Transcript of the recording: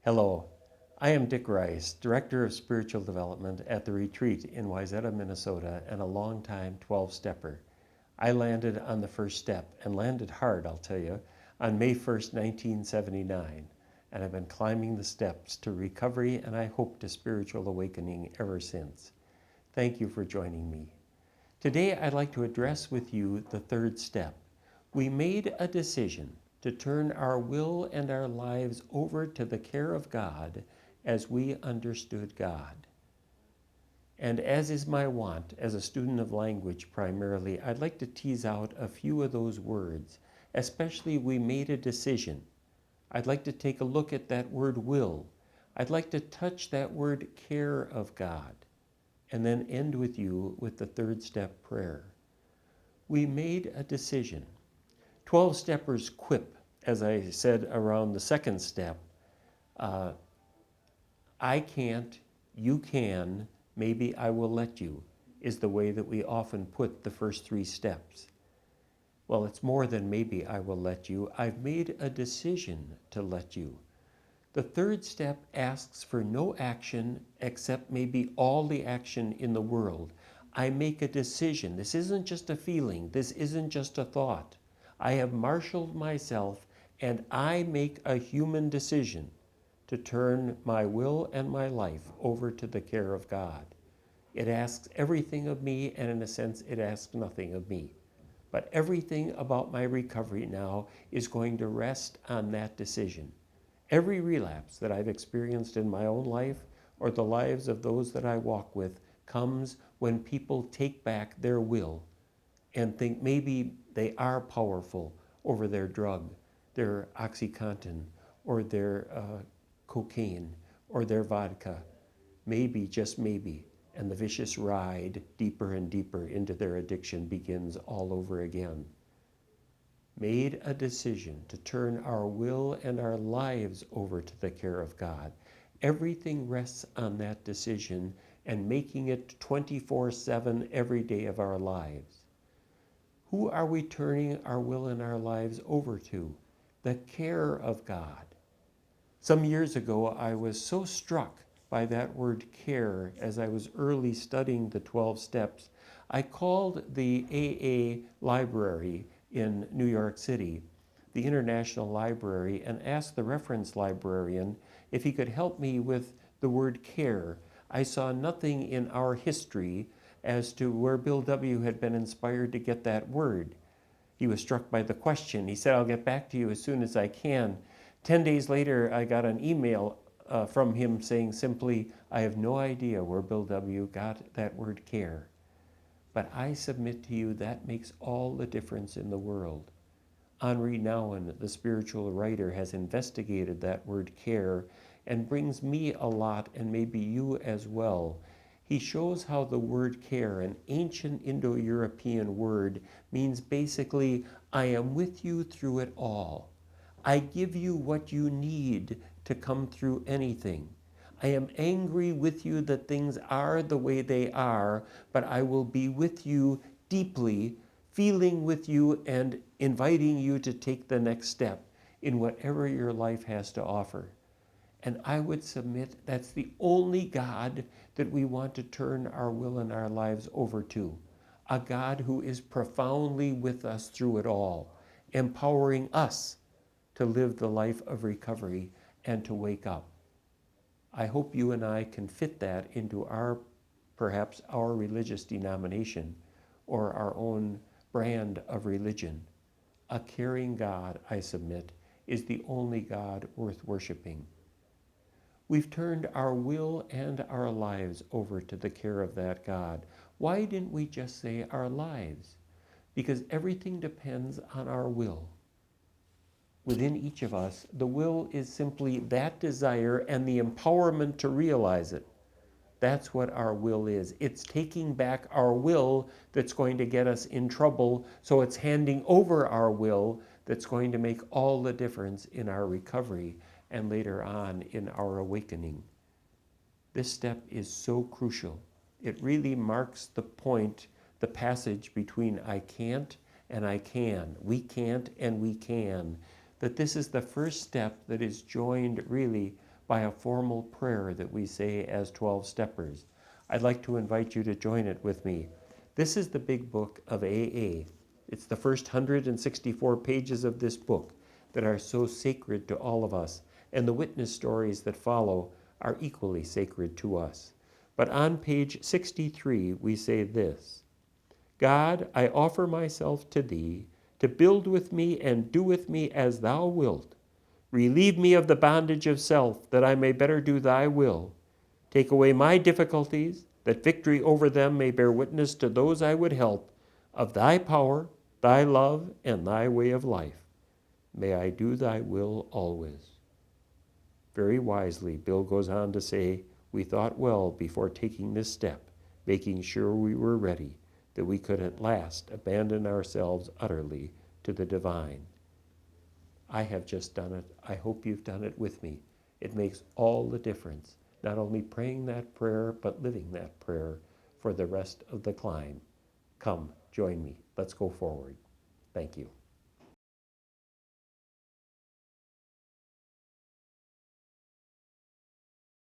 Hello, I am Dick Rice, Director of Spiritual Development at the Retreat in Wayzata, Minnesota, and a longtime 12-stepper. I landed on the first step, and landed hard, I'll tell you, on May 1st, 1979, and I've been climbing the steps to recovery and I hope to spiritual awakening ever since. Thank you for joining me. Today I'd like to address with you the third step. We made a decision to turn our will and our lives over to the care of God as we understood God. And as is my wont as a student of language primarily, I'd like to tease out a few of those words, especially we made a decision. I'd like to take a look at that word will. I'd like to touch that word care of God, and then end with you with the third step prayer. We made a decision. 12-steppers quip, as I said around the second step, I can't, you can, maybe I will let you, is the way that we often put the first three steps. Well, it's more than maybe I will let you. I've made a decision to let you. The third step asks for no action except maybe all the action in the world. I make a decision. This isn't just a feeling. This isn't just a thought. I have marshaled myself and I make a human decision to turn my will and my life over to the care of God. It asks everything of me, and in a sense, it asks nothing of me. But everything about my recovery now is going to rest on that decision. Every relapse that I've experienced in my own life or the lives of those that I walk with comes when people take back their will and think maybe they are powerful over their drug, their OxyContin, or their cocaine, or their vodka. Maybe, just maybe, and the vicious ride deeper and deeper into their addiction begins all over again. Made a decision to turn our will and our lives over to the care of God. Everything rests on that decision and making it 24/7 every day of our lives. Who are we turning our will and our lives over to? The care of God. Some years ago, I was so struck by that word care as I was early studying the 12 steps. I called the AA library in New York City, the International Library, and asked the reference librarian if he could help me with the word care. I saw nothing in our history as to where Bill W. had been inspired to get that word. He was struck by the question. He said, I'll get back to you as soon as I can. 10 days later, I got an email from him saying simply, I have no idea where Bill W. got that word care. But I submit to you that makes all the difference in the world. Henri Nouwen, the spiritual writer, has investigated that word care and brings me a lot, and maybe you as well. He shows how the word care, an ancient Indo-European word, means basically, I am with you through it all. I give you what you need to come through anything. I am angry with you that things are the way they are, but I will be with you deeply, feeling with you and inviting you to take the next step in whatever your life has to offer. And I would submit that's the only God that we want to turn our will and our lives over to. A God who is profoundly with us through it all, empowering us to live the life of recovery and to wake up. I hope you and I can fit that into perhaps our religious denomination or our own brand of religion. A caring God, I submit, is the only God worth worshiping. We've turned our will and our lives over to the care of that God. Why didn't we just say our lives? Because everything depends on our will. Within each of us, the will is simply that desire and the empowerment to realize it. That's what our will is. It's taking back our will that's going to get us in trouble, so it's handing over our will that's going to make all the difference in our recovery and later on in our awakening. This step is so crucial. It really marks the point, the passage between I can't and I can. We can't and we can. That this is the first step that is joined really by a formal prayer that we say as 12 steppers. I'd like to invite you to join it with me. This is the big book of AA. It's the first 164 pages of this book that are so sacred to all of us, and the witness stories that follow are equally sacred to us. But on page 63, we say this: God, I offer myself to thee, to build with me and do with me as thou wilt. Relieve me of the bondage of self, that I may better do thy will. Take away my difficulties, that victory over them may bear witness to those I would help of thy power, thy love, and thy way of life. May I do thy will always. Very wisely, Bill goes on to say, we thought well before taking this step, making sure we were ready, that we could at last abandon ourselves utterly to the divine. I have just done it. I hope you've done it with me. It makes all the difference, not only praying that prayer, but living that prayer for the rest of the climb. Come, join me. Let's go forward. Thank you.